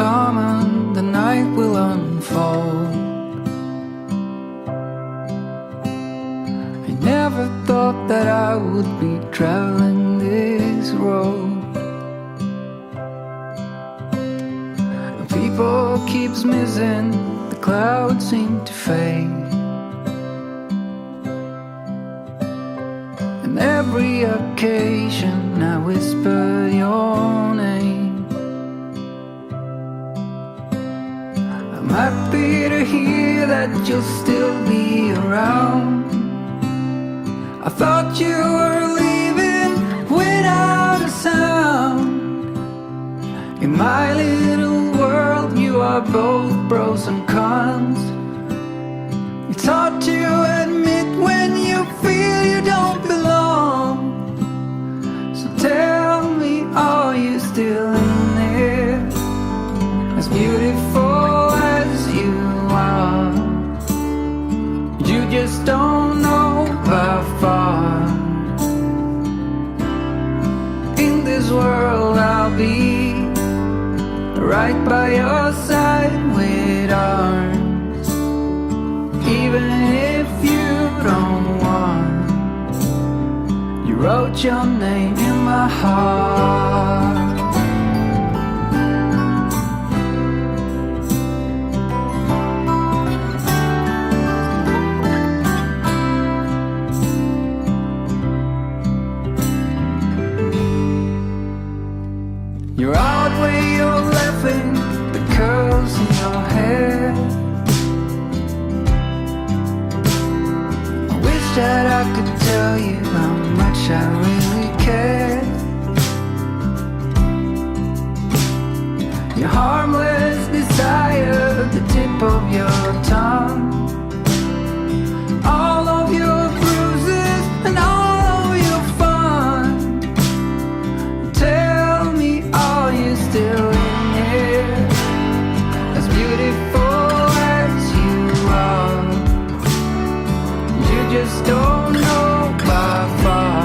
come and the night will unfold. I never thought that I would be traveling this road. People keeps missing, the clouds seem to fade. And every occasion I whisper your name. I'm happy to hear that you'll still be around. I thought you were leaving without a sound. In my little world you are both pros and cons. It's hard to admit when you feel you don't belong. So tell me, are you still in there? As beautiful as you are, you just don't know how far. In this world I'll be right by your side with arms. Even if you don't want, you wrote your name in my heart. You're out where you're laughing, the curls in your hair. I wish that I could tell you how much I really care. Your harmless desire, the tip of your tongue. All of your bruises and all of your fun. Tell me, are you still in here? As beautiful as you are, you just don't know by far.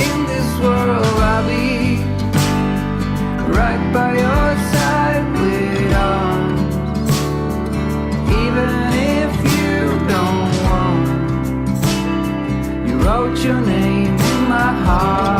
In this world I'll be right by your side with arms. Even if you don't want, you wrote your name in my heart.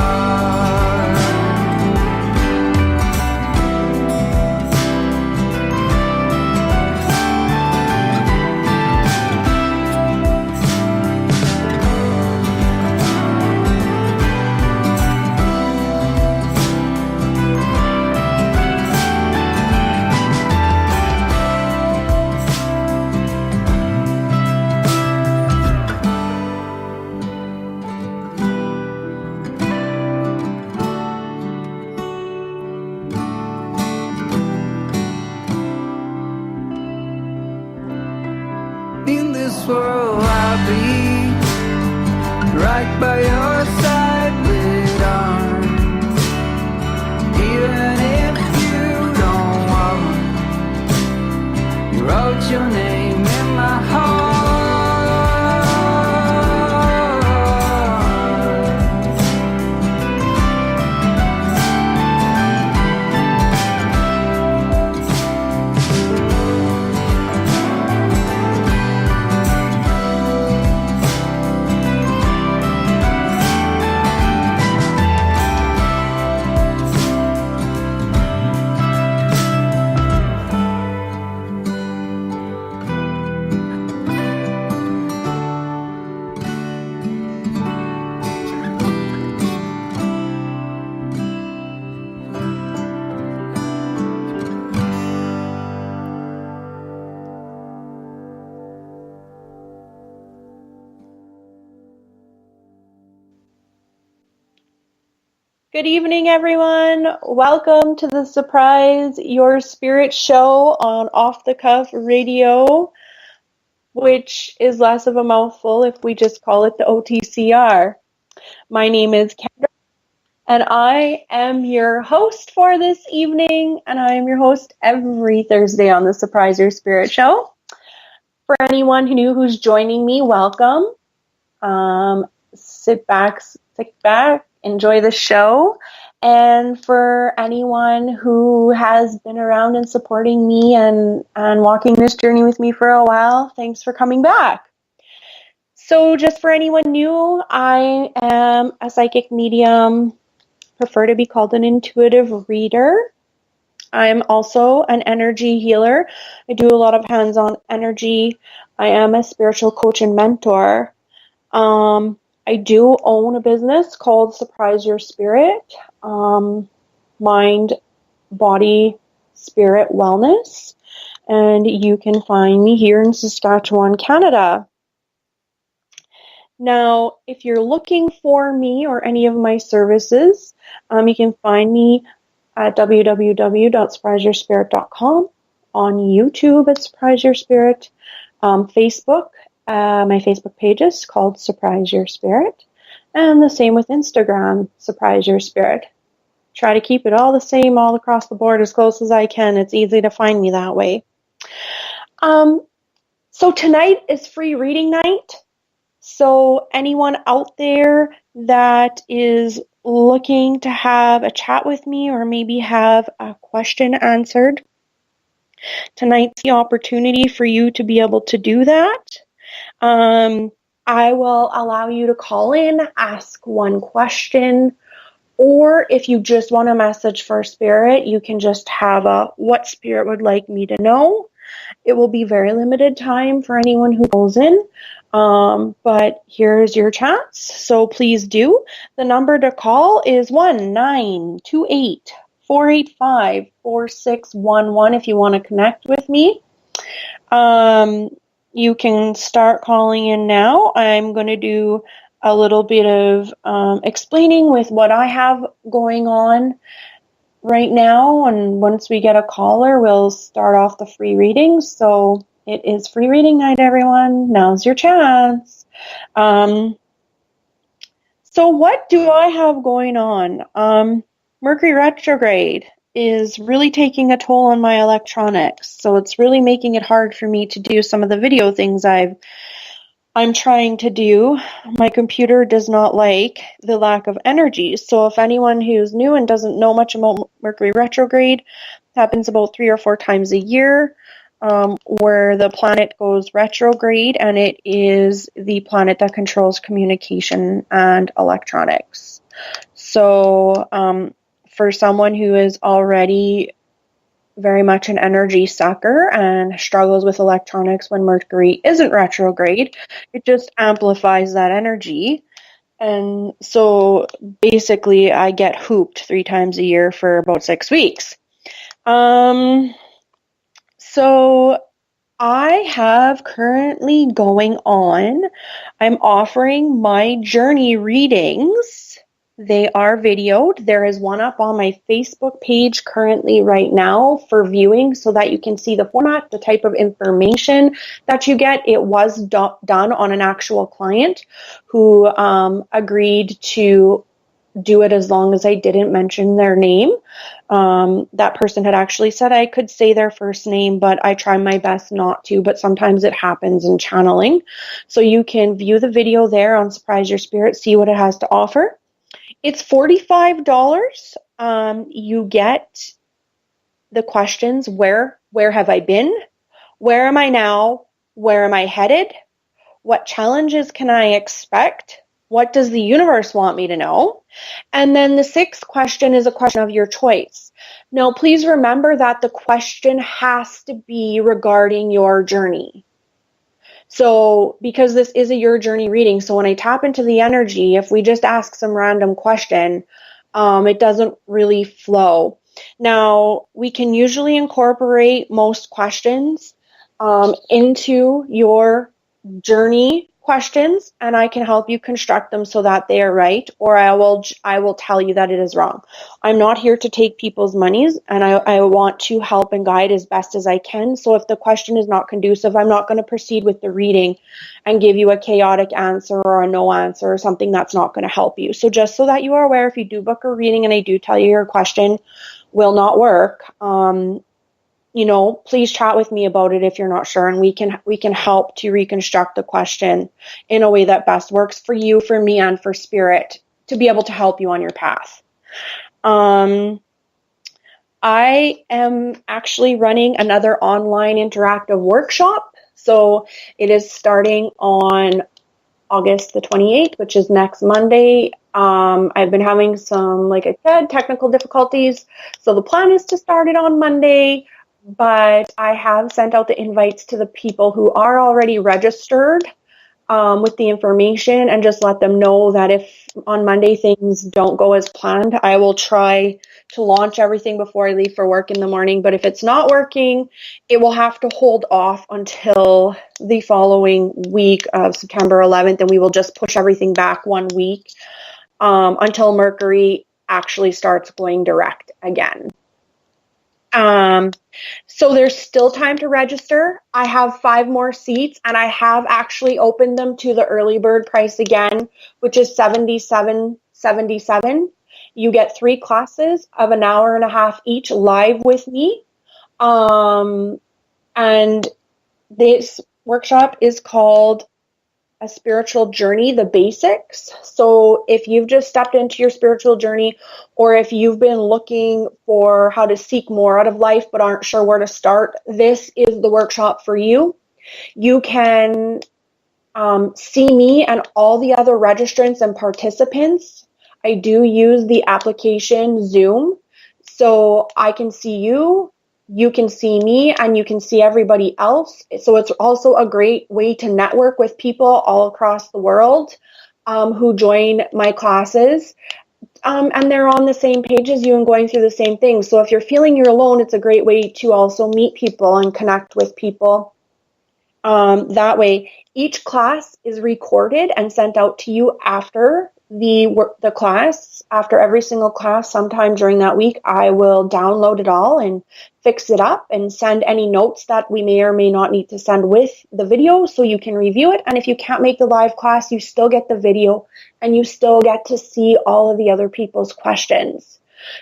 In this world I'll be right by your side with arms. Even if you don't want, you wrote your name in my heart. Good evening, everyone. Welcome to the Surprise Your Spirit show on Off the Cuff Radio, which is less of a mouthful if we just call it the OTCR. My name is Kendra, and I am your host for this evening, and I am your host every Thursday on the Surprise Your Spirit show. For anyone who's joining me, welcome. Sit back, enjoy the show. And for anyone who has been around and supporting me and walking this journey with me for a while, thanks for coming back. So just for anyone new, I am a psychic medium, prefer to be called an intuitive reader. I'm also an energy healer. I do a lot of hands-on energy. I am a spiritual coach and mentor. I do own a business called Surprise Your Spirit, mind, body, spirit wellness. And you can find me here in Saskatchewan, Canada. Now, if you're looking for me or any of my services, you can find me at www.surpriseyourspirit.com, on YouTube at Surprise Your Spirit, Facebook, my Facebook page is called Surprise Your Spirit, and the same with Instagram, Surprise Your Spirit. Try to keep it all the same all across the board as close as I can. It's easy to find me that way. So tonight is free reading night. So anyone out there that is looking to have a chat with me or maybe have a question answered, tonight's the opportunity for you to be able to do that. I will allow you to call in, ask one question, or if you just want a message for Spirit, you can just have a what Spirit would like me to know. It will be very limited time for anyone who calls in, but here's your chance, so please do. The number to call is 1-928-485-4611 if you want to connect with me. You can start calling in now. I'm going to do a little bit of explaining with what I have going on right now, and once we get a caller, we'll start off the free readings. So it is free reading night, everyone. Now's your chance. So what do I have going on? Mercury retrograde is really taking a toll on my electronics, so it's really making it hard for me to do some of the video things I'm trying to do. My computer does not like the lack of energy. So if anyone who's new and doesn't know much about Mercury retrograde, it happens about 3 or 4 times a year, where the planet goes retrograde, and it is the planet that controls communication and electronics. So for someone who is already very much an energy sucker and struggles with electronics when Mercury isn't retrograde, it just amplifies that energy. And so basically I get hooped 3 times a year for about 6 weeks. So I have currently going on, I'm offering my journey readings. They are videoed. There is one up on my Facebook page currently right now for viewing so that you can see the format, the type of information that you get. It was done on an actual client who agreed to do it as long as I didn't mention their name. That person had actually said I could say their first name, but I try my best not to, but sometimes it happens in channeling. So you can view the video there on Surprise Your Spirit, see what it has to offer. It's $45. You get the questions, where have I been? Where am I now? Where am I headed? What challenges can I expect? What does the universe want me to know? And then the 6th question is a question of your choice. Now, please remember that the question has to be regarding your journey. So because this is a your journey reading, so when I tap into the energy, if we just ask some random question, it doesn't really flow. Now, we can usually incorporate most questions into your journey questions, and I can help you construct them so that they are right, or I will tell you that it is wrong. I'm not here to take people's monies, and I want to help and guide as best as I can. So if the question is not conducive, I'm not going to proceed with the reading and give you a chaotic answer or a no answer or something that's not going to help you. So just so that you are aware, if you do book a reading and I do tell you your question will not work, please chat with me about it if you're not sure, and we can help to reconstruct the question in a way that best works for you, for me, and for Spirit to be able to help you on your path. I am actually running another online interactive workshop. So it is starting on August the 28th, which is next Monday. I've been having some, like I said, technical difficulties. So the plan is to start it on Monday, but I have sent out the invites to the people who are already registered with the information, and just let them know that if on Monday things don't go as planned, I will try to launch everything before I leave for work in the morning. But if it's not working, it will have to hold off until the following week of September 11th, and we will just push everything back 1 week until Mercury actually starts going direct again. So there's still time to register. I have 5 more seats, and I have actually opened them to the early bird price again, which is $77.77. You get 3 classes of an hour and a half each live with me. And this workshop is called A Spiritual Journey, the Basics. So if you've just stepped into your spiritual journey, or if you've been looking for how to seek more out of life but aren't sure where to start, this is the workshop for you. You can see me and all the other registrants and participants. I do use the application Zoom, so I can see you, you can see me, and you can see everybody else. So it's also a great way to network with people all across the world who join my classes. And they're on the same page as you and going through the same things. So if you're feeling you're alone, it's a great way to also meet people and connect with people. That way, each class is recorded and sent out to you after the class. After every single class, sometime during that week, I will download it all and fix it up and send any notes that we may or may not need to send with the video so you can review it. And if you can't make the live class, you still get the video and you still get to see all of the other people's questions.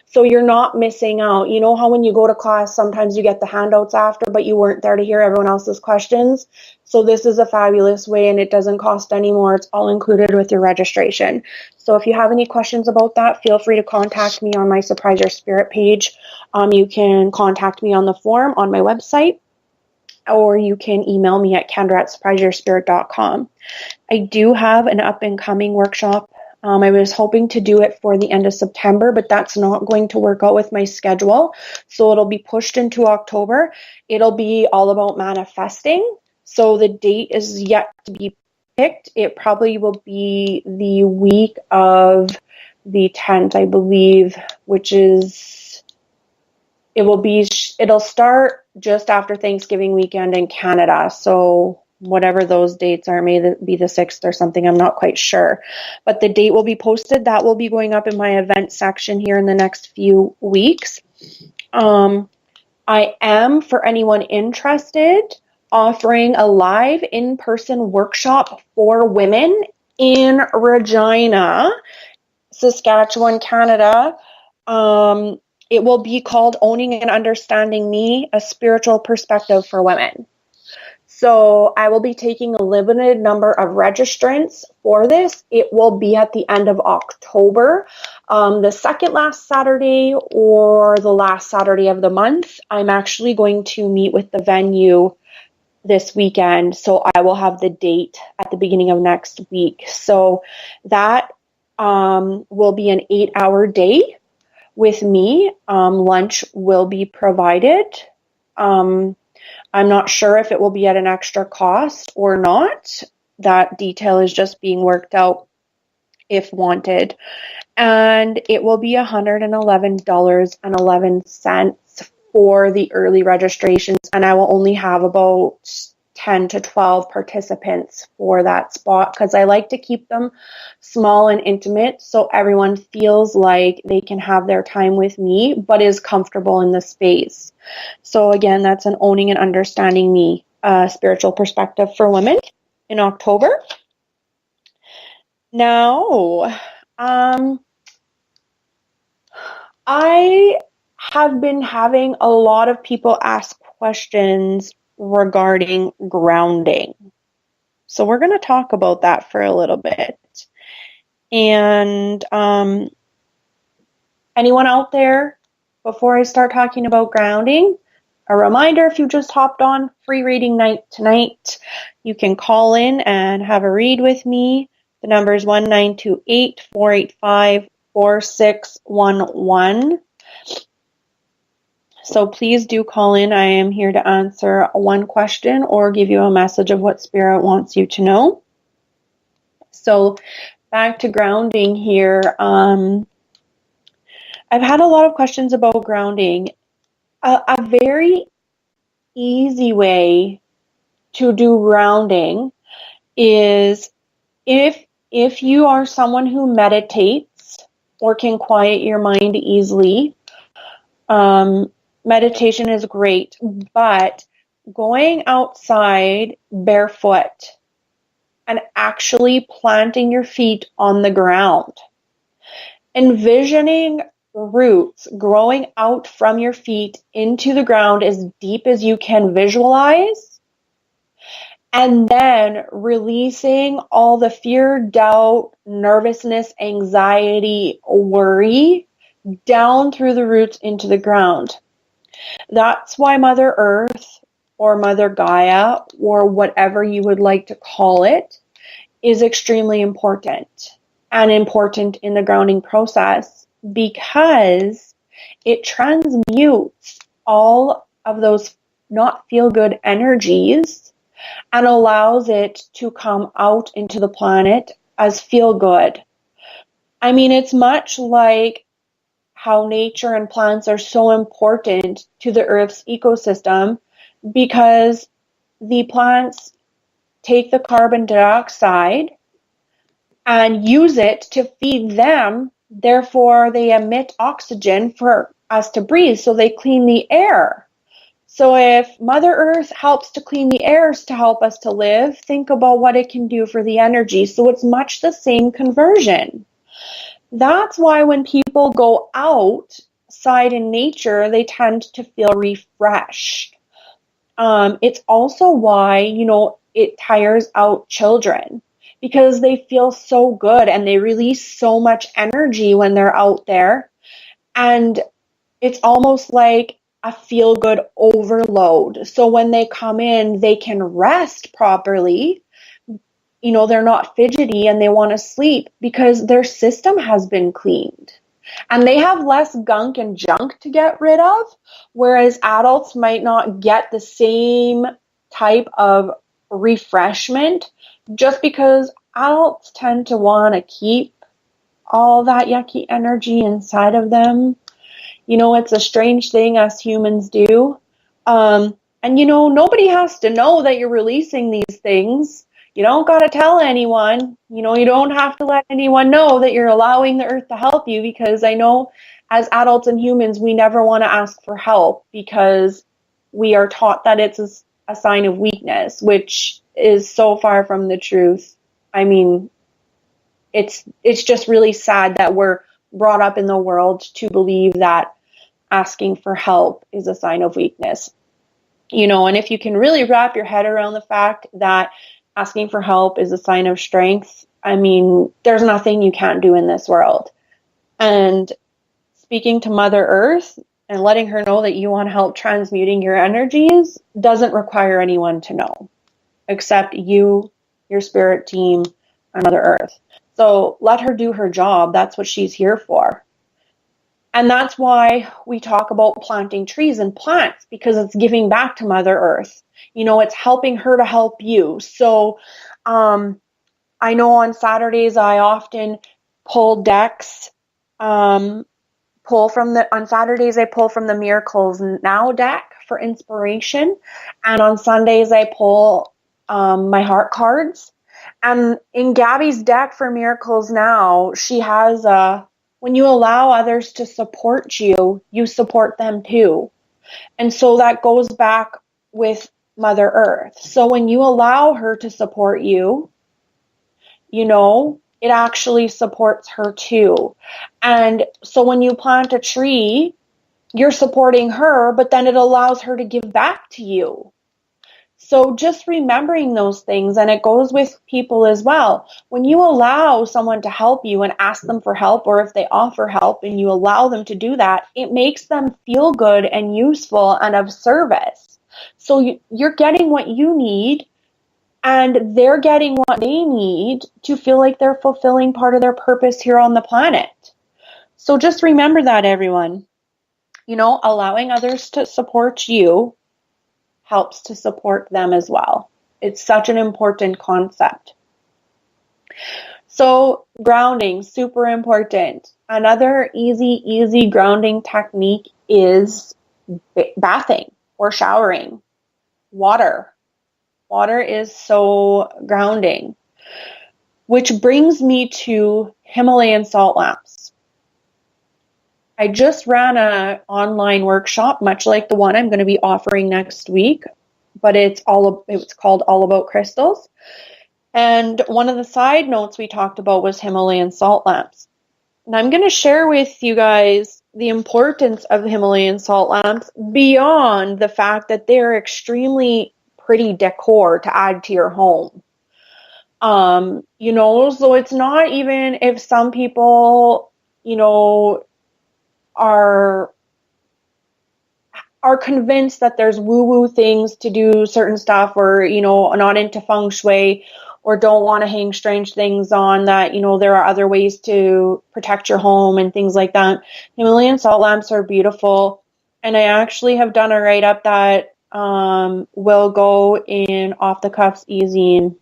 So you're not missing out. You know how when you go to class, sometimes you get the handouts after, but you weren't there to hear everyone else's questions. So this is a fabulous way, and it doesn't cost any more. It's all included with your registration. So if you have any questions about that, feel free to contact me on my Surprise Your Spirit page. You can contact me on the form on my website, or you can email me at kendra@surpriseyourspirit.com. I do have an up-and-coming workshop. I was hoping to do it for the end of September, but that's not going to work out with my schedule. So it'll be pushed into October. It'll be all about manifesting. So the date is yet to be picked. It probably will be the week of the 10th, I believe, which is, it'll start just after Thanksgiving weekend in Canada. So whatever those dates are, may be the 6th or something, I'm not quite sure. But the date will be posted. That will be going up in my event section here in the next few weeks. I am, for anyone interested, offering a live in-person workshop for women in Regina, Saskatchewan, Canada. It will be called Owning and Understanding Me, a Spiritual Perspective for Women. So I will be taking a limited number of registrants for this. It will be at the end of October, the second last Saturday or the last Saturday of the month. I'm actually going to meet with the venue this weekend, so I will have the date at the beginning of next week. So that will be an 8-hour day with me. Lunch will be provided. I'm not sure if it will be at an extra cost or not. That detail is just being worked out if wanted. And it will be $111.11 for the early registrations. And I will only have about 10 to 12 participants for that spot because I like to keep them small and intimate so everyone feels like they can have their time with me but is comfortable in the space. So again, that's an Owning and Understanding Me, spiritual perspective for women in October. Now, I have been having a lot of people ask questions regarding grounding. So we're going to talk about that for a little bit. And Anyone out there, before I start talking about grounding, a reminder, if you just hopped on, free reading night tonight. You can call in and have a read with me. The number is 1-928-485-4611. So please do call in. I am here to answer one question or give you a message of what Spirit wants you to know. So back to grounding here. I've had a lot of questions about grounding. A very easy way to do grounding is if you are someone who meditates or can quiet your mind easily, meditation is great, but going outside barefoot and actually planting your feet on the ground, envisioning roots growing out from your feet into the ground as deep as you can visualize, and then releasing all the fear, doubt, nervousness, anxiety, worry down through the roots into the ground. That's why Mother Earth or Mother Gaia or whatever you would like to call it is extremely important and important in the grounding process, because it transmutes all of those not feel good energies and allows it to come out into the planet as feel good. I mean, it's much like how nature and plants are so important to the Earth's ecosystem, because the plants take the carbon dioxide and use it to feed them. Therefore, they emit oxygen for us to breathe, so they clean the air. So if Mother Earth helps to clean the air to help us to live, think about what it can do for the energy. So it's much the same conversion. That's why when people go outside in nature, they tend to feel refreshed. It's also why, it tires out children, because they feel so good and they release so much energy when they're out there. And it's almost like a feel-good overload. So when they come in, they can rest properly. They're not fidgety and they want to sleep because their system has been cleaned. And they have less gunk and junk to get rid of, whereas adults might not get the same type of refreshment, just because adults tend to want to keep all that yucky energy inside of them. It's a strange thing us humans do. And nobody has to know that you're releasing these things. You don't got to tell anyone. You don't have to let anyone know that you're allowing the earth to help you, because I know as adults and humans, we never want to ask for help because we are taught that it's a sign of weakness, which is so far from the truth. I mean, it's just really sad that we're brought up in the world to believe that asking for help is a sign of weakness. And if you can really wrap your head around the fact that asking for help is a sign of strength, I mean, there's nothing you can't do in this world. And speaking to Mother Earth and letting her know that you want help transmuting your energies doesn't require anyone to know, except you, your spirit team, and Mother Earth. So let her do her job. That's what she's here for. And that's why we talk about planting trees and plants, because it's giving back to Mother Earth. It's helping her to help you. So I know on Saturdays I often pull decks. On Saturdays I pull from the Miracles Now deck for inspiration. And on Sundays I pull my heart cards. And in Gabby's deck for Miracles Now, she has when you allow others to support you, you support them too. And so that goes back with Mother Earth. So when you allow her to support you, it actually supports her too. And so when you plant a tree, you're supporting her, but then it allows her to give back to you. So just remembering those things, and it goes with people as well. When you allow someone to help you and ask them for help, or if they offer help and you allow them to do that, it makes them feel good and useful and of service. So you're getting what you need, and they're getting what they need to feel like they're fulfilling part of their purpose here on the planet. So just remember that, everyone. Allowing others to support you helps to support them as well. It's such an important concept. So grounding, super important. Another easy grounding technique is bathing or showering. Water. Water is so grounding, which brings me to Himalayan salt lamps. I just ran an online workshop, much like the one I'm going to be offering next week, but it's called All About Crystals. And one of the side notes we talked about was Himalayan salt lamps. And I'm going to share with you guys the importance of the Himalayan salt lamps beyond the fact that they're extremely pretty decor to add to your home. So it's not even if some people, are convinced that there's woo-woo things to do certain stuff, or, not into feng shui, or don't want to hang strange things on that, there are other ways to protect your home and things like that. Himalayan salt lamps are beautiful. And I actually have done a write-up that will go in Off the Cuffs e-zine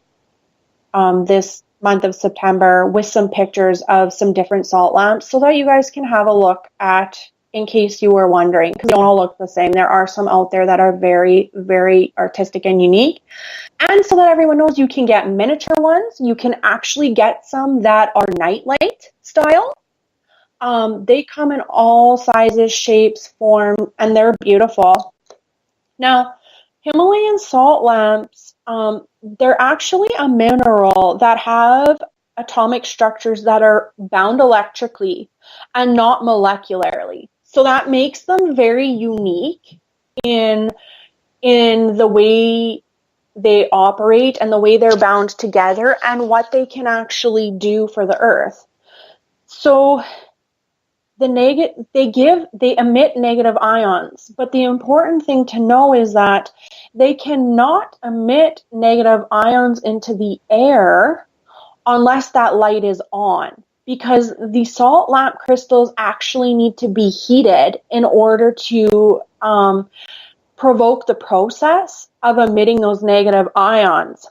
this month of September with some pictures of some different salt lamps so that you guys can have a look at, in case you were wondering, because they don't all look the same. There are some out there that are very, very artistic and unique. And so that everyone knows, you can get miniature ones. You can actually get some that are nightlight style. They come in all sizes, shapes, forms, and they're beautiful. Now, Himalayan salt lamps, they're actually a mineral that have atomic structures that are bound electrically and not molecularly. So that makes them very unique in the way they operate and the way they're bound together and what they can actually do for the earth. So they emit negative ions, but the important thing to know is that they cannot emit negative ions into the air unless that light is on, because the salt lamp crystals actually need to be heated in order to provoke the process of emitting those negative ions.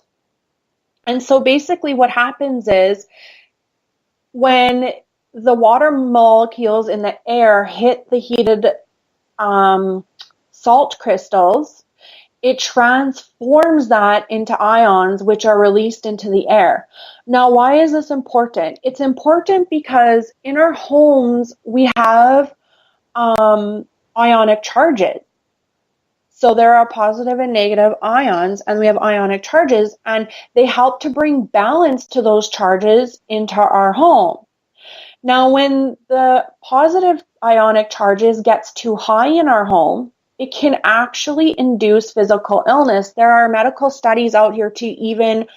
And so basically what happens is when the water molecules in the air hit the heated salt crystals, it transforms that into ions, which are released into the air. Now, why is this important? It's important because in our homes, we have ionic charges. So there are positive and negative ions, and we have ionic charges, and they help to bring balance to those charges into our home. Now, when the positive ionic charges gets too high in our home, it can actually induce physical illness. There are medical studies out here to even,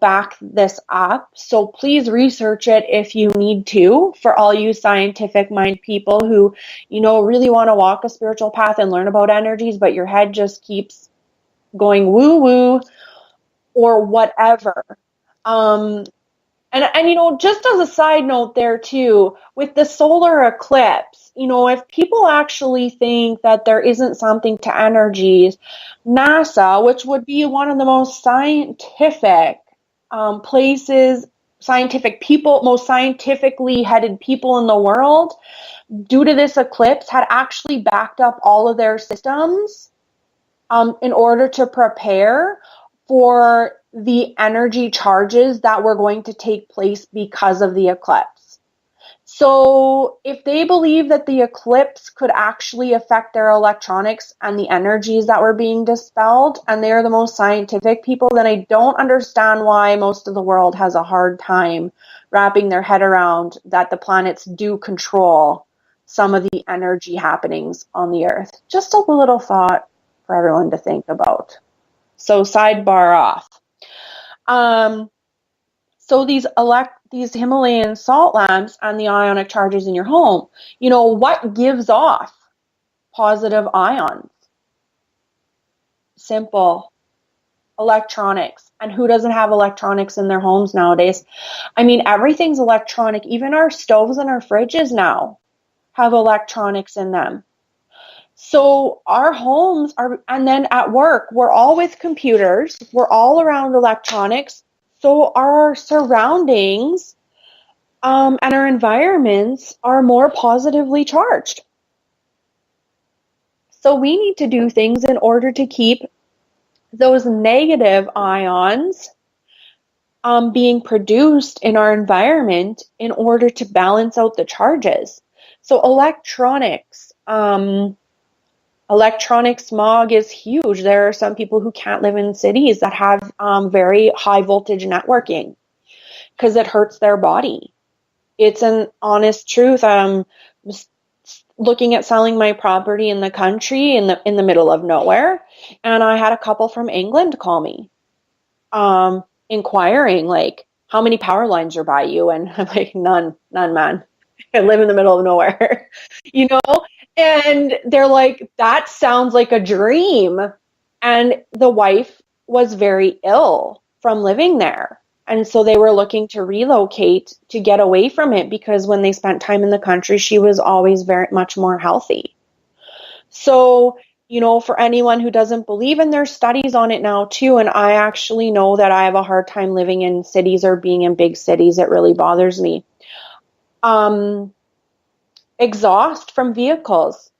back this up. So please research it if you need to, for all you scientific mind people who, really want to walk a spiritual path and learn about energies, but your head just keeps going woo-woo or whatever. And just as a side note there too, with the solar eclipse, if people actually think that there isn't something to energies, NASA, which would be one of the most scientific places, scientific people, most scientifically headed people in the world, due to this eclipse, had actually backed up all of their systems in order to prepare for the energy charges that were going to take place because of the eclipse. So if they believe that the eclipse could actually affect their electronics and the energies that were being dispelled, and they're the most scientific people, then I don't understand why most of the world has a hard time wrapping their head around that the planets do control some of the energy happenings on the earth. Just a little thought for everyone to think about. So sidebar off. So these Himalayan salt lamps and the ionic charges in your home, what gives off positive ions? Simple. Electronics. And who doesn't have electronics in their homes nowadays? I mean, everything's electronic. Even our stoves and our fridges now have electronics in them. So our homes are, and then at work, we're all with computers. We're all around electronics. So our surroundings and our environments are more positively charged. So we need to do things in order to keep those negative ions being produced in our environment in order to balance out the charges. So electronic smog is huge. There are some people who can't live in cities that have very high voltage networking because it hurts their body. It's an honest truth. Looking at selling my property in the country in the middle of nowhere, and I had a couple from England call me inquiring like, how many power lines are by you? And I'm like, none, man. I live in the middle of nowhere. And they're like, that sounds like a dream. And the wife was very ill from living there. And so they were looking to relocate to get away from it, because when they spent time in the country, she was always very much more healthy. So, for anyone who doesn't believe, and there's studies on it now too, and I actually know that I have a hard time living in cities or being in big cities. It really bothers me. Exhaust from vehicles,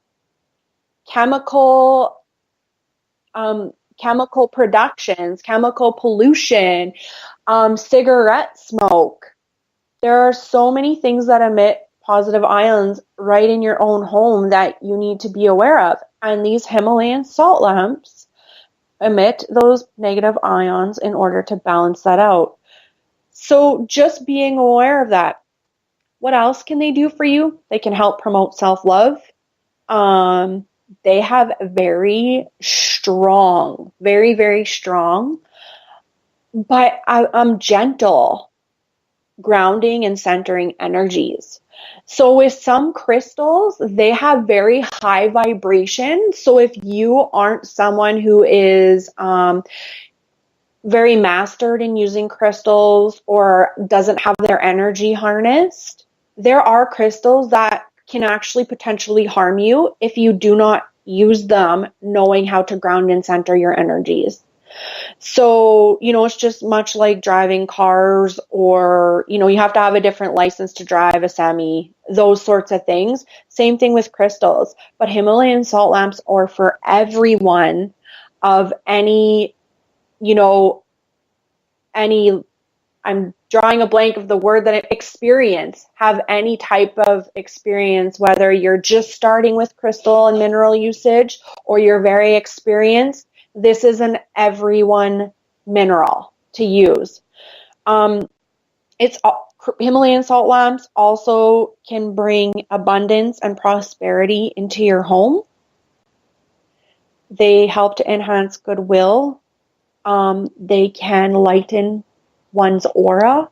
chemical productions, chemical pollution, cigarette smoke. There are so many things that emit positive ions right in your own home that you need to be aware of. And these Himalayan salt lamps emit those negative ions in order to balance that out. So just being aware of that. What else can they do for you? They can help promote self-love. They have very strong, very, very strong, but gentle grounding and centering energies. So with some crystals, they have very high vibration. So if you aren't someone who is very mastered in using crystals or doesn't have their energy harnessed, there are crystals that can actually potentially harm you if you do not use them knowing how to ground and center your energies. So, it's just much like driving cars, or, you have to have a different license to drive a semi, those sorts of things. Same thing with crystals. But Himalayan salt lamps are for everyone of any, I'm drawing a blank of the word that have any type of experience, whether you're just starting with crystal and mineral usage or you're very experienced. This is an everyone mineral to use. Himalayan salt lamps also can bring abundance and prosperity into your home. They help to enhance goodwill. They can lighten one's aura.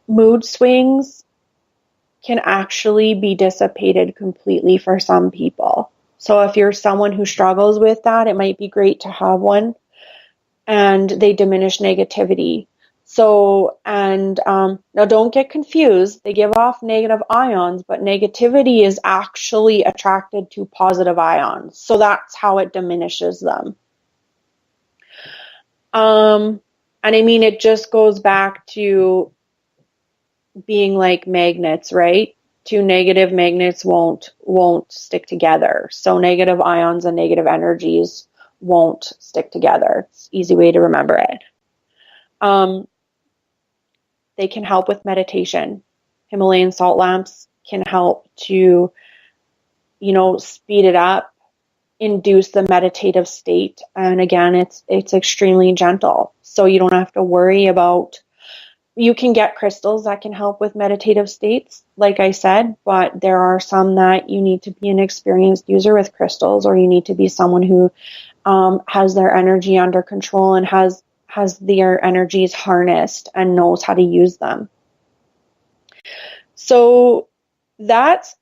Mood swings can actually be dissipated completely for some people. So if you're someone who struggles with that, it might be great to have one, and they diminish negativity. So, now don't get confused. They give off negative ions, but negativity is actually attracted to positive ions. So that's how it diminishes them. And I mean, it just goes back to being like magnets, right? Two negative magnets won't stick together. So negative ions and negative energies won't stick together. It's an easy way to remember it. They can help with meditation. Himalayan salt lamps can help to, speed it up, induce the meditative state. And again, it's extremely gentle. So you don't have to worry about. You can get crystals that can help with meditative states, like I said, but there are some that you need to be an experienced user with crystals, or you need to be someone who has their energy under control and has their energies harnessed and knows how to use them. So that's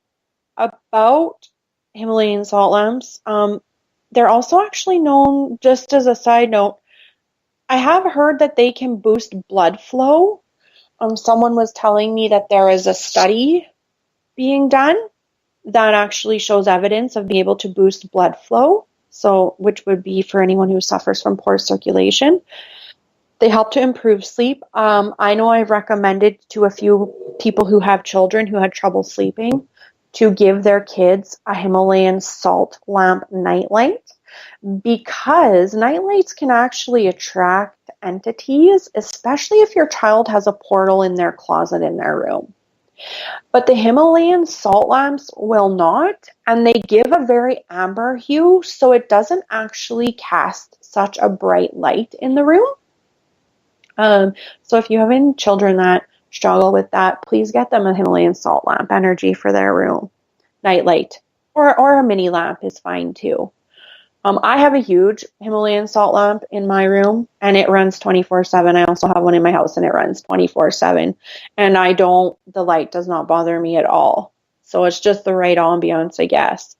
about Himalayan salt lamps. They're also actually known, just as a side note, I have heard that they can boost blood flow. Someone was telling me that there is a study being done that actually shows evidence of being able to boost blood flow. So, which would be for anyone who suffers from poor circulation. They help to improve sleep. I know I've recommended to a few people who have children who had trouble sleeping to give their kids a Himalayan salt lamp nightlight, because nightlights can actually attract entities, especially if your child has a portal in their closet in their room. But the Himalayan salt lamps will not, and they give a very amber hue, so it doesn't actually cast such a bright light in the room. So if you have any children that struggle with that, please get them a Himalayan salt lamp energy for their room. Nightlight. Or a mini lamp is fine too. I have a huge Himalayan salt lamp in my room, and it runs 24/7. I also have one in my house, and it runs 24/7. And the light does not bother me at all. So it's just the right ambiance, I guess.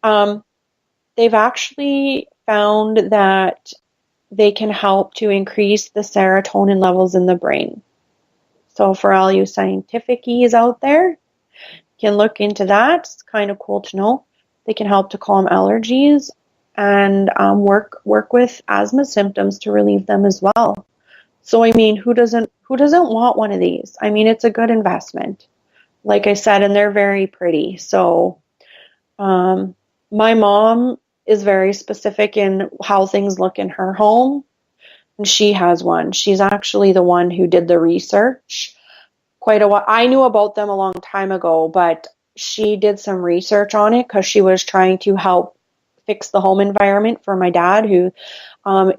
They've actually found that they can help to increase the serotonin levels in the brain. So for all you scientificies out there, you can look into that. It's kind of cool to know. They can help to calm allergies and work with asthma symptoms to relieve them as well. So I mean, who doesn't want one of these? I mean, it's a good investment, like I said, and they're very pretty. So my mom is very specific in how things look in her home, and she has one. She's actually the one who did the research quite a while. I knew about them a long time ago, but she did some research on it because she was trying to help fix the home environment for my dad, who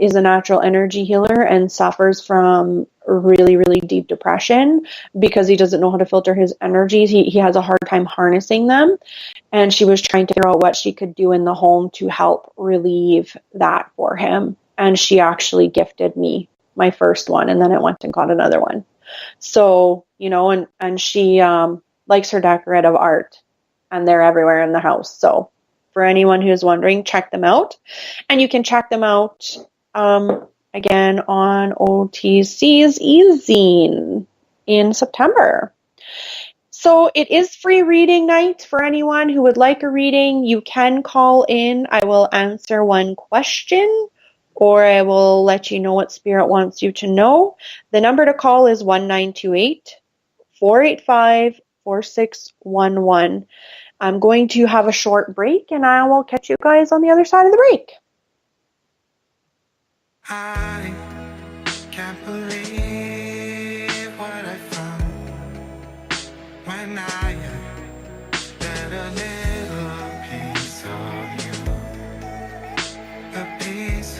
is a natural energy healer and suffers from really, really deep depression because he doesn't know how to filter his energies. He has a hard time harnessing them. And she was trying to figure out what she could do in the home to help relieve that for him. And she actually gifted me my first one, and then I went and got another one. So, and she likes her decorative art, and they're everywhere in the house. So for anyone who's wondering, check them out. And you can check them out again on OTC's e-zine in September. So it is free reading night for anyone who would like a reading. You can call in. I will answer one question, or I will let you know what Spirit wants you to know. The number to call is 1928-485-4611. I'm going to have a short break, and I will catch you guys on the other side of the break. I can't believe what I found when I get a little piece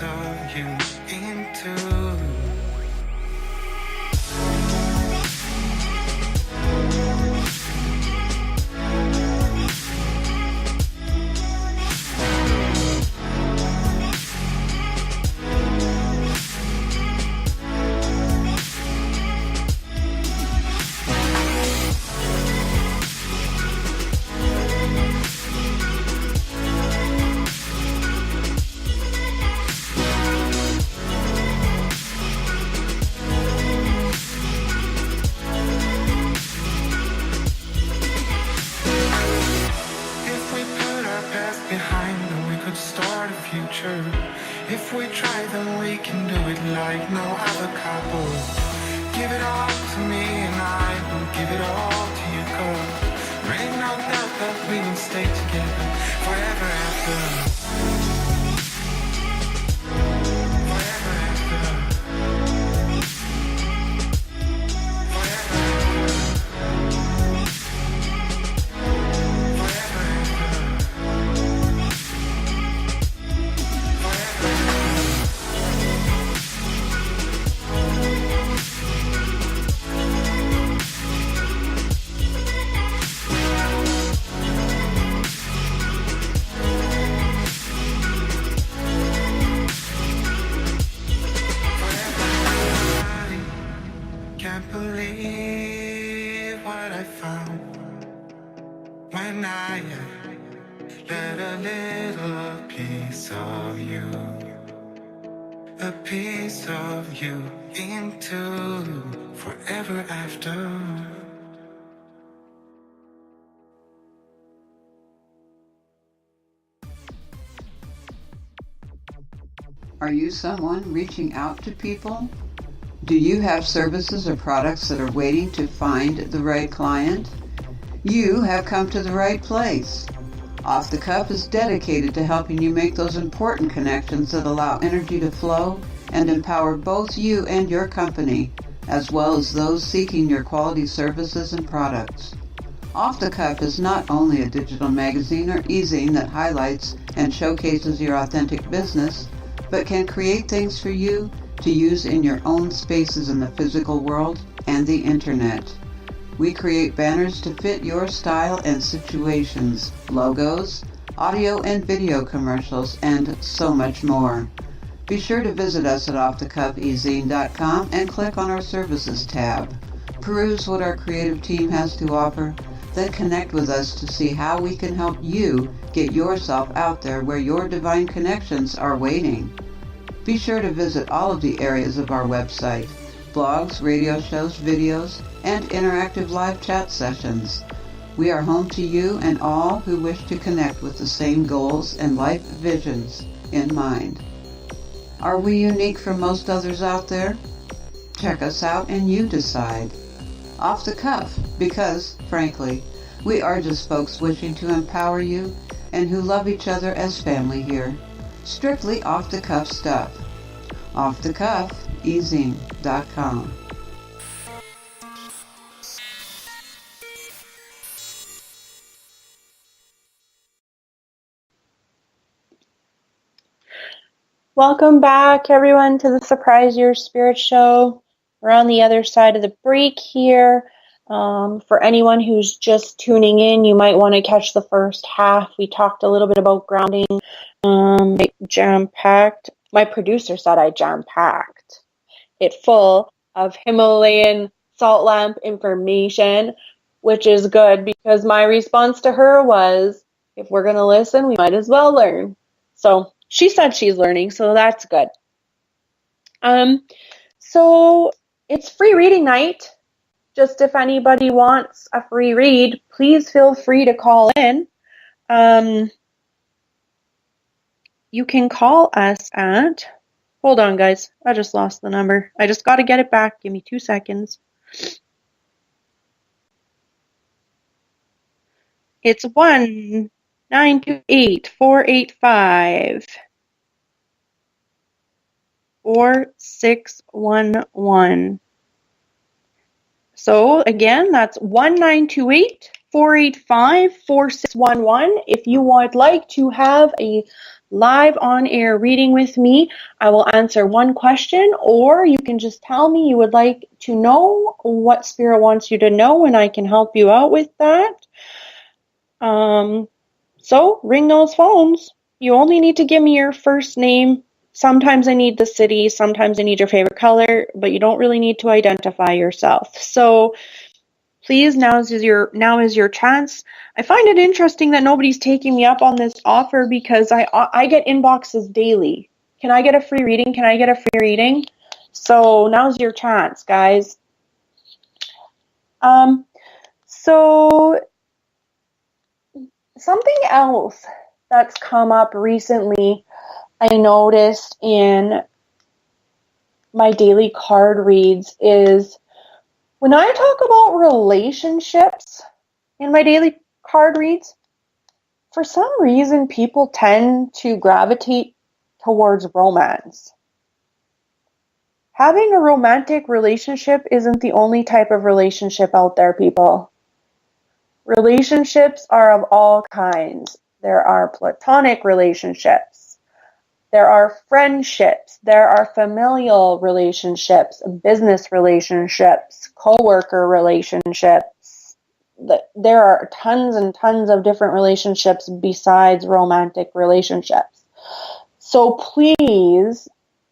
of you into. If we try, then we can do it like no other couple. Give it all to me and I will give it all to you, girl. There ain't no doubt that we will stay together forever after. Forever after. Forever get a little piece of you, a piece of you into forever after. Are you someone reaching out to people? Do you have services or products that are waiting to find the right client? You have come to the right place. Off the Cuff is dedicated to helping you make those important connections that allow energy to flow and empower both you and your company, as well as those seeking your quality services and products. Off the Cuff is not only a digital magazine or e-zine that highlights and showcases your authentic business, but can create things for you to use in your own spaces in the physical world and the internet. We create banners to fit your style and situations, logos, audio and video commercials, and so much more. Be sure to visit us at offthecuffezine.com and click on our Services tab. Peruse what our creative team has to offer, then connect with us to see how we can help you get yourself out there where your divine connections are waiting. Be sure to visit all of the areas of our website: blogs, radio shows, videos, and interactive live chat sessions. We are home to you and all who wish to connect with the same goals and life visions in mind. Are we unique from most others out there? Check us out and you decide. Off the Cuff, because, frankly, we are just folks wishing to empower you and who love each other as family here. Strictly off-the-cuff stuff. offthecuffezine.com. Welcome back, everyone, to the Surprise Your Spirit Show. We're on the other side of the break here. For anyone who's just tuning in, you might want to catch the first half. We talked a little bit about grounding. Jam-packed. My producer said I jam-packed it full of Himalayan salt lamp information, which is good because my response to her was, if we're going to listen, we might as well learn. So she said she's learning, so that's good. So it's free reading night. Just if anybody wants a free read, please feel free to call in. You can call us at, hold on guys, I just lost the number. I just got to get it back. Give me 2 seconds. It's 1-928-485-4611. So again, that's 1-928-485-4611. If you would like to have a live on-air reading with me, I will answer one question, or you can just tell me you would like to know what Spirit wants you to know, and I can help you out with that. So ring those phones. You only need to give me your first name. Sometimes I need the city, sometimes I need your favorite color, but you don't really need to identify yourself. So please, now is your chance. I find it interesting that nobody's taking me up on this offer because I get inboxes daily. Can I get a free reading? Can I get a free reading? So now's your chance, guys. So something else that's come up recently, I noticed in my daily card reads, is when I talk about relationships in my daily card reads, for some reason people tend to gravitate towards romance. Having a romantic relationship isn't the only type of relationship out there, people. Relationships are of all kinds. There are platonic relationships. There are friendships. There are familial relationships, business relationships, co-worker relationships. There are tons and tons of different relationships besides romantic relationships. So please,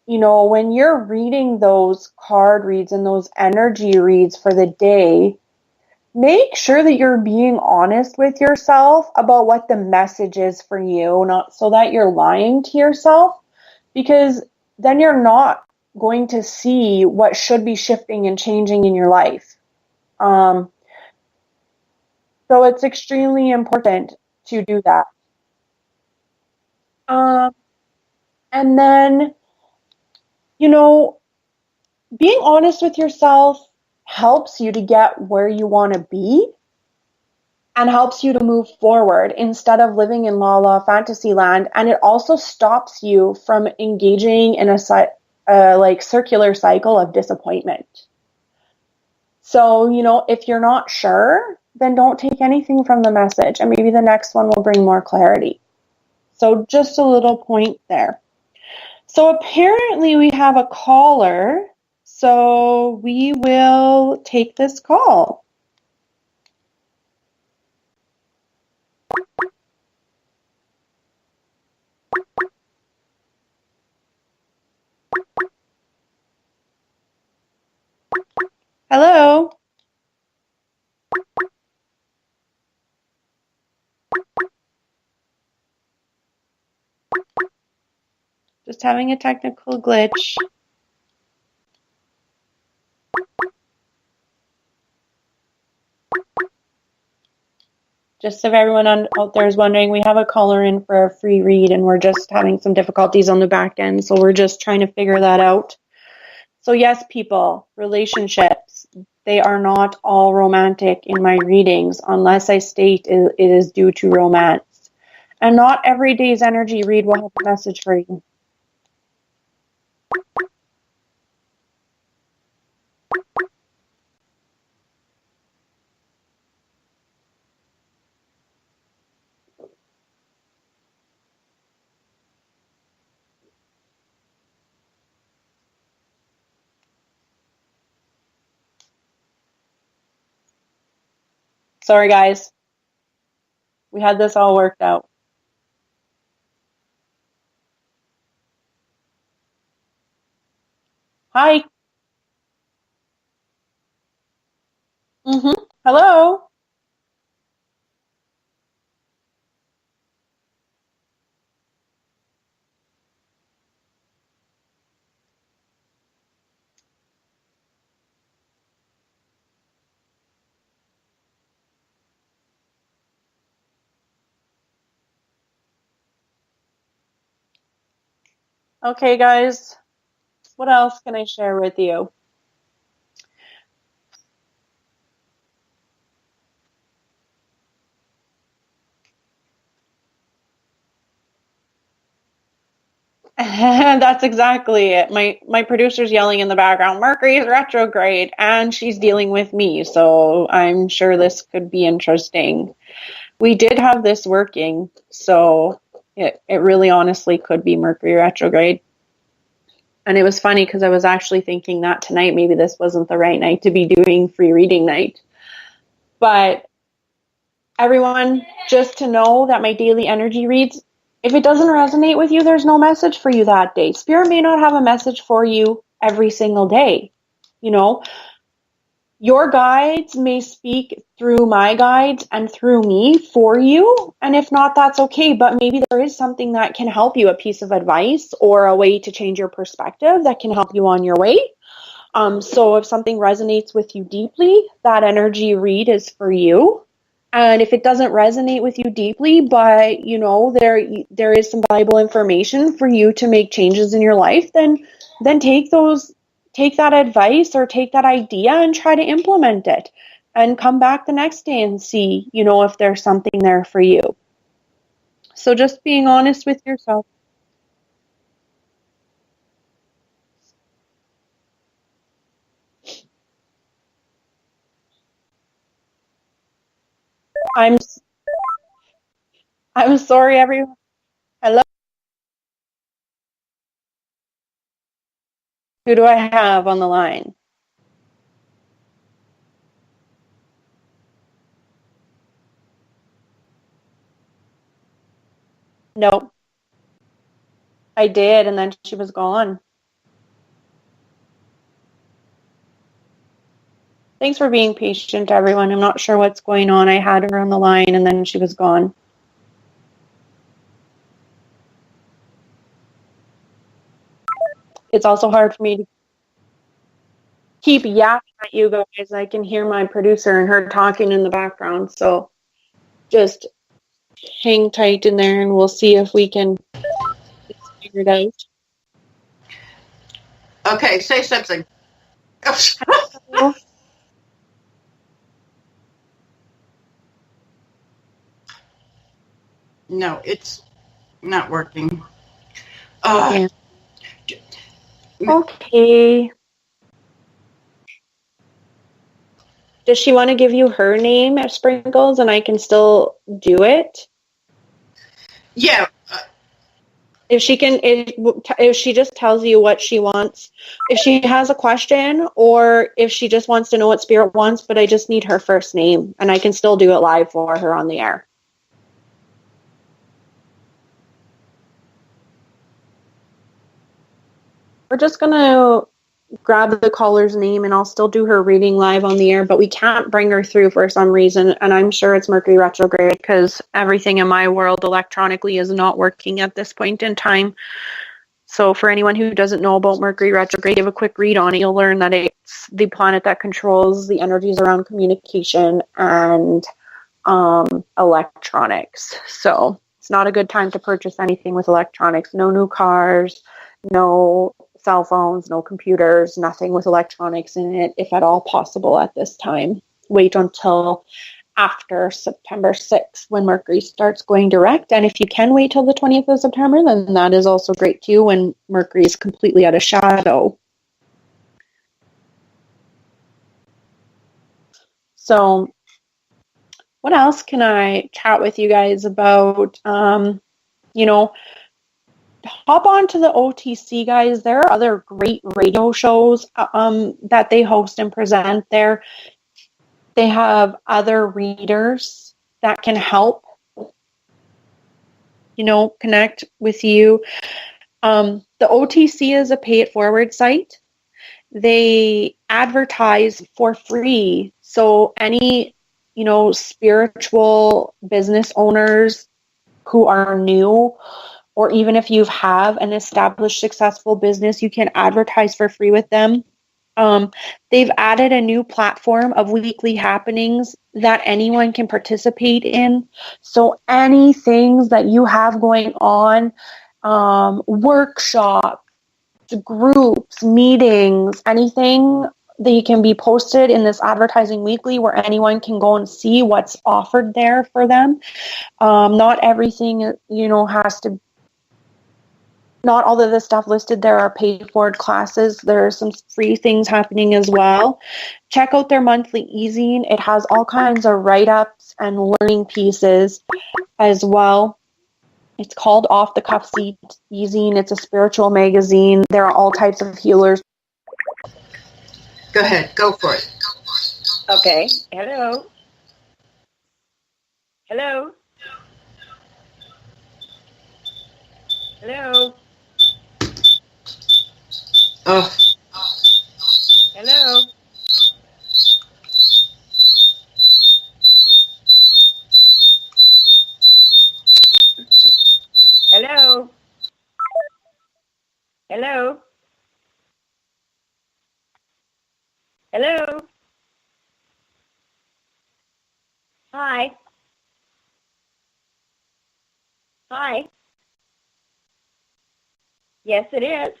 when you're reading those card reads and those energy reads for the day, make sure that you're being honest with yourself about what the message is for you, not so that you're lying to yourself, because then you're not going to see what should be shifting and changing in your life. So it's extremely important to do that. And then, being honest with yourself helps you to get where you want to be and helps you to move forward instead of living in la fantasy land. And it also stops you from engaging in a circular cycle of disappointment. So, if you're not sure, then don't take anything from the message, and maybe the next one will bring more clarity. So just a little point there. So apparently we have a caller, so we will take this call. Hello. Just having a technical glitch. Just if everyone out there is wondering, we have a caller in for a free read and we're just having some difficulties on the back end, so we're just trying to figure that out. So yes, people, relationships, they are not all romantic in my readings unless I state it is due to romance. And not every day's energy read will have a message for you. Sorry, guys. We had this all worked out. Hi. Hello. Okay, guys. What else can I share with you? That's exactly it. My producer's yelling in the background, Mercury is retrograde, and she's dealing with me, so I'm sure this could be interesting. We did have this working, so it really honestly could be Mercury retrograde. And it was funny because I was actually thinking that tonight, maybe this wasn't the right night to be doing free reading night. But everyone, just to know that my daily energy reads, if it doesn't resonate with you, there's no message for you that day. Spirit may not have a message for you every single day. Your guides may speak through my guides and through me for you. And if not, that's okay. But maybe there is something that can help you, a piece of advice or a way to change your perspective that can help you on your way. So if something resonates with you deeply, that energy read is for you. And if it doesn't resonate with you deeply, but there is some valuable information for you to make changes in your life, then take that advice or take that idea and try to implement it, and come back the next day and see, if there's something there for you. So just being honest with yourself. I'm sorry, everyone. Hello. Who do I have on the line? Nope. I did, and then she was gone. Thanks for being patient, everyone. I'm not sure what's going on. I had her on the line and then she was gone. It's also hard for me to keep yapping at you guys. I can hear my producer and her talking in the background. So just hang tight in there and we'll see if we can figure it out. Okay, say something. No, it's not working. Yeah. Okay. Does she want to give you her name at Sprinkles and I can still do it? Yeah. If she can, if she just tells you what she wants, if she has a question or if she just wants to know what Spirit wants, but I just need her first name and I can still do it live for her on the air. We're just going to grab the caller's name and I'll still do her reading live on the air, but we can't bring her through for some reason. And I'm sure it's Mercury retrograde because everything in my world electronically is not working at this point in time. So for anyone who doesn't know about Mercury retrograde, give a quick read on it. You'll learn that it's the planet that controls the energies around communication and electronics. So it's not a good time to purchase anything with electronics. No new cars, no cell phones, no computers, nothing with electronics in it, if at all possible at this time. Wait until after September 6th when Mercury starts going direct. And if you can wait till the 20th of September, then that is also great too when Mercury is completely out of shadow. So what else can I chat with you guys about? Hop on to the OTC, guys. There are other great radio shows that they host and present there. They have other readers that can help, connect with you. The OTC is a pay it forward site. They advertise for free. So any, spiritual business owners who are new, or even if you have an established successful business, you can advertise for free with them. They've added a new platform of weekly happenings that anyone can participate in. So any things that you have going on, workshops, groups, meetings, anything they can be posted in this advertising weekly where anyone can go and see what's offered there for them. Not everything, has to. Not all of the stuff listed there are paid for classes. There are some free things happening as well. Check out their monthly e-zine. It has all kinds of write-ups and learning pieces as well. It's called Off the Cuff e-zine. It's a spiritual magazine. There are all types of healers. Go ahead. Go for it. Okay. Hello. Hello. Hello. Oh. Hello. Hello. Hello. Hello. Hi. Hi. Yes, it is.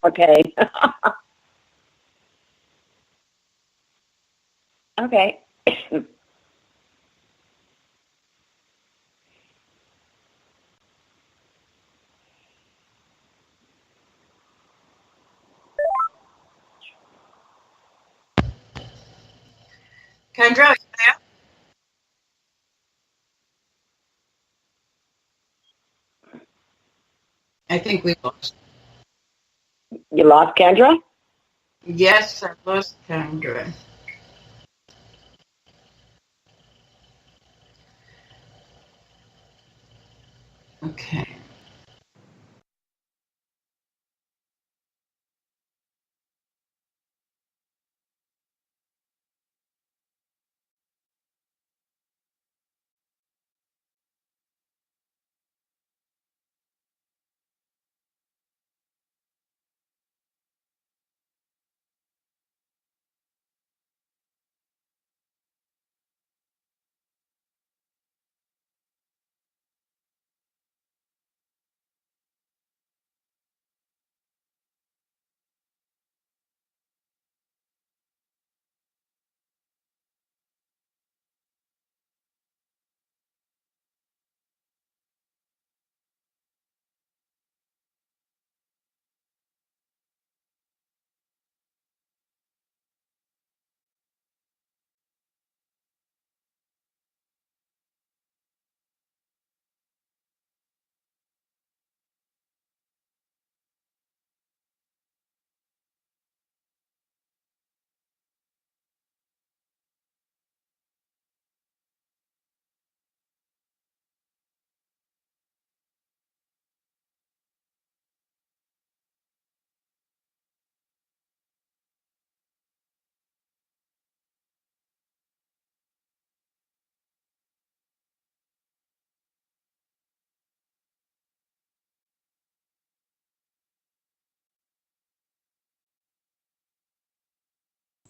Okay. Okay. Kendra, are you there? I think we lost. You lost Kendra? Yes, I lost Kendra. Okay.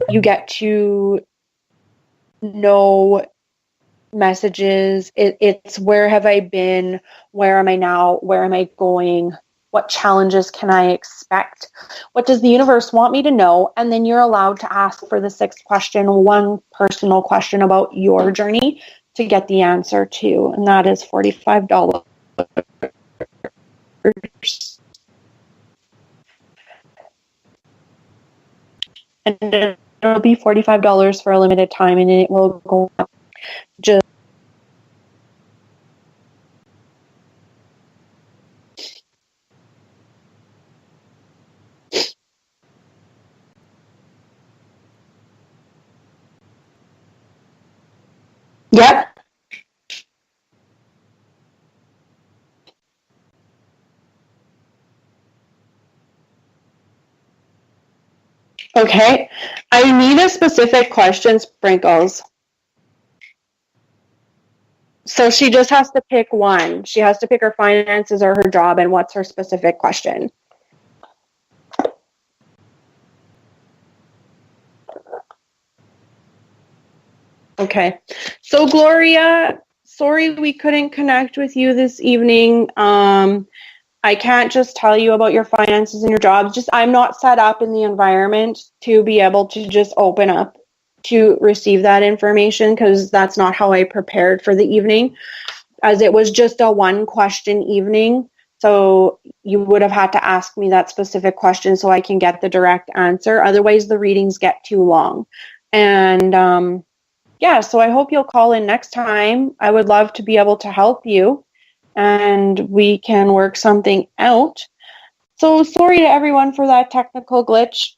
You get to know messages. It's where have I been? Where am I now? Where am I going? What challenges can I expect? What does the universe want me to know? And then you're allowed to ask for the sixth question, one personal question about your journey to get the answer to. And that is $45. And it'll be $45 for a limited time, and it will go up. Just yep. Okay. I need a specific question, Sprinkles. So she just has to pick one. She has to pick her finances or her job, and what's her specific question? Okay. So Gloria, sorry we couldn't connect with you this evening. I can't just tell you about your finances and your jobs. Just I'm not set up in the environment to be able to just open up to receive that information, because that's not how I prepared for the evening, as it was just a one question evening. So you would have had to ask me that specific question so I can get the direct answer. Otherwise, the readings get too long. And yeah, so I hope you'll call in next time. I would love to be able to help you, and we can work something out. So sorry to everyone for that technical glitch.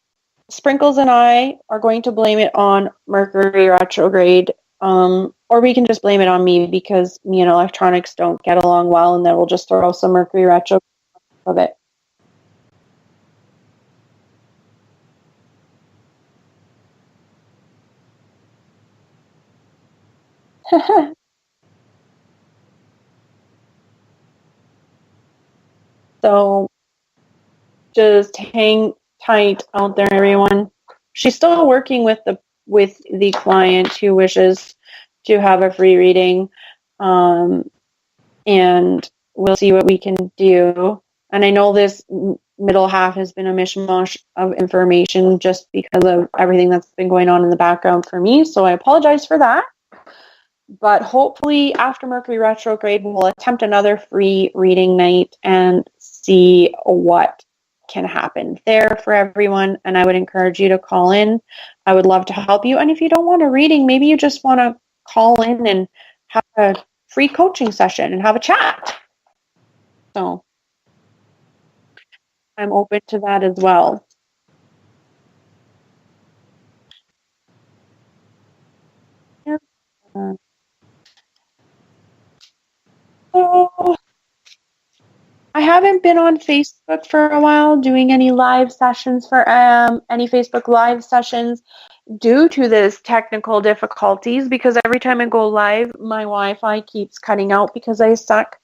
Sprinkles and I are going to blame it on Mercury retrograde, or we can just blame it on me, because me and electronics don't get along well, and then we'll just throw some Mercury retrograde of it. So just hang tight out there, everyone. She's still working with the client who wishes to have a free reading, and we'll see what we can do. And I know this middle half has been a mishmash of information just because of everything that's been going on in the background for me, so I apologize for that. But hopefully after Mercury retrograde, we'll attempt another free reading night and see what can happen there for everyone. And I would encourage you to call in. I would love to help you. And if you don't want a reading, maybe you just want to call in and have a free coaching session and have a chat. So I'm open to that as well. Oh, I haven't been on Facebook for a while doing any live sessions for any Facebook live sessions due to this technical difficulties because every time I go live, my Wi-Fi keeps cutting out because I suck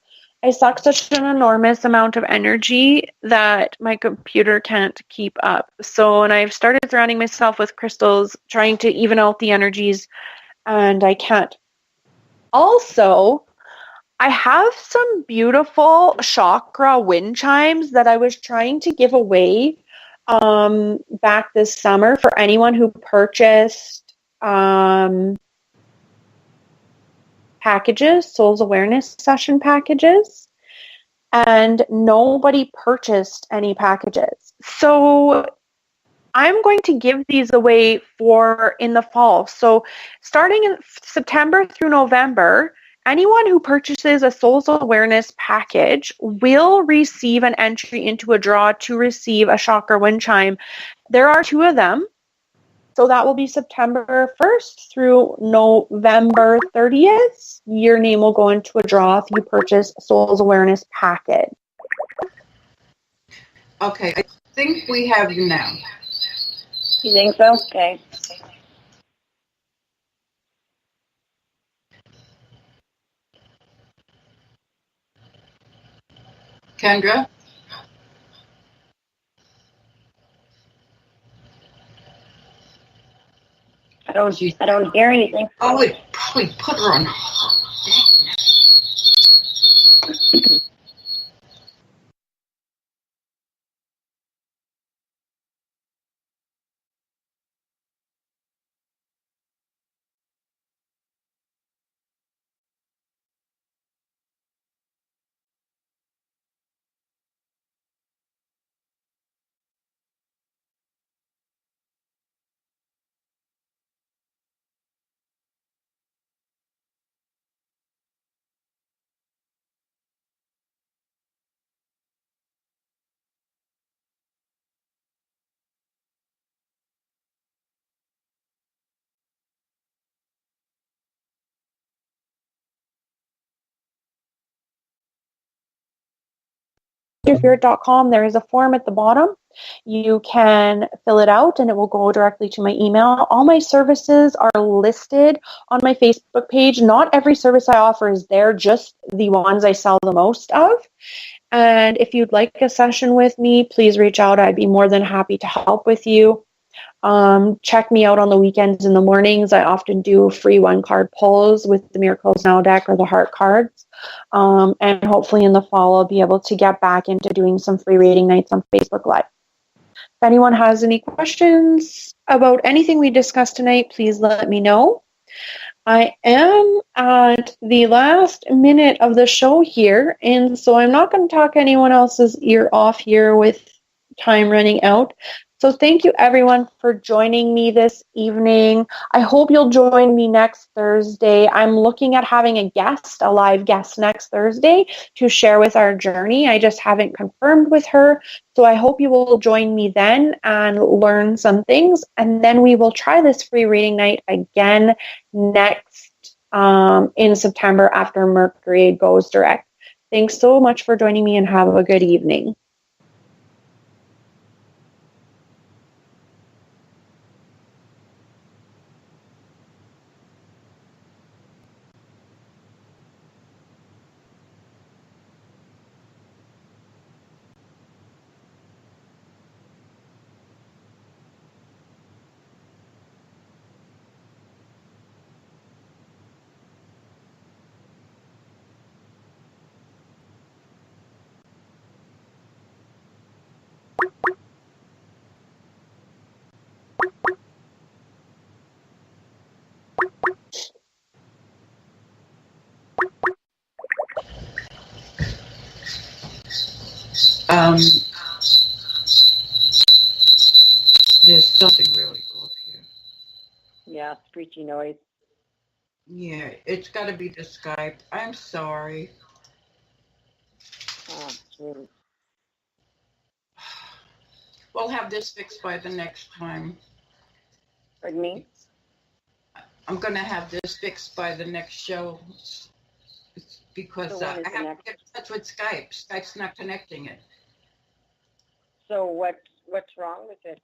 such an enormous amount of energy that my computer can't keep up. So, and I've started surrounding myself with crystals, trying to even out the energies, and I can't. Also, I have some beautiful chakra wind chimes that I was trying to give away back this summer for anyone who purchased packages, Souls Awareness Session packages, and nobody purchased any packages. So I'm going to give these away for in the fall. So starting in September through November, anyone who purchases a Souls Awareness package will receive an entry into a draw to receive a chakra wind chime. There are 2 of them. So that will be September 1st through November 30th. Your name will go into a draw if you purchase a Souls Awareness package. Okay, I think we have you now. You think so? Okay. Kendra? I don't hear anything. Oh, it probably put her on hold. SurpriseYour.com, there is a form at the bottom. You can fill it out and it will go directly to my email. All my services are listed on my Facebook page. Not every service I offer is there, just the ones I sell the most of. And if you'd like a session with me, please reach out. I'd be more than happy to help with you. Check me out on the weekends in the mornings. I often do free 1-card pulls with the Miracles Now deck or the Heart cards. And hopefully in the fall, I'll be able to get back into doing some free reading nights on Facebook Live. If anyone has any questions about anything we discussed tonight, please let me know. I am at the last minute of the show here, and so I'm not going to talk anyone else's ear off here with time running out. So thank you everyone for joining me this evening. I hope you'll join me next Thursday. I'm looking at having a live guest next Thursday to share with our journey. I just haven't confirmed with her. So I hope you will join me then and learn some things. And then we will try this free reading night again next in September after Mercury goes direct. Thanks so much for joining me and have a good evening. There's something really off here. Yeah, screechy noise. Yeah, it's got to be the Skype. I'm sorry. Oh, geez. We'll have this fixed by the next time. Pardon me? I'm going to have this fixed by the next show because So when I is the have next? to get in touch with Skype. Skype's not connecting it. So what's wrong with it?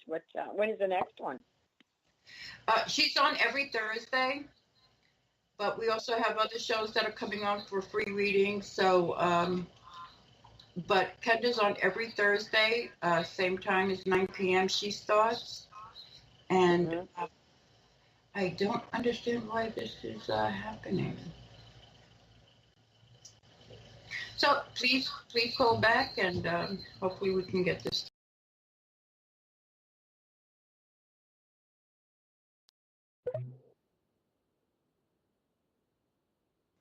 When is the next one? She's on every Thursday, but we also have other shows that are coming on for free readings. So, but Kendra's on every Thursday, same time as 9 p.m. she starts. And I don't understand why this is happening. So please call back and hopefully we can get this.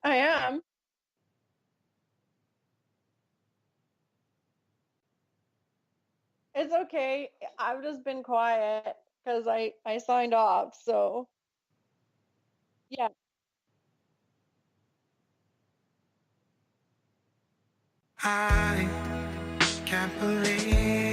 I am. It's okay. I've just been quiet because I signed off. So yeah. I can't believe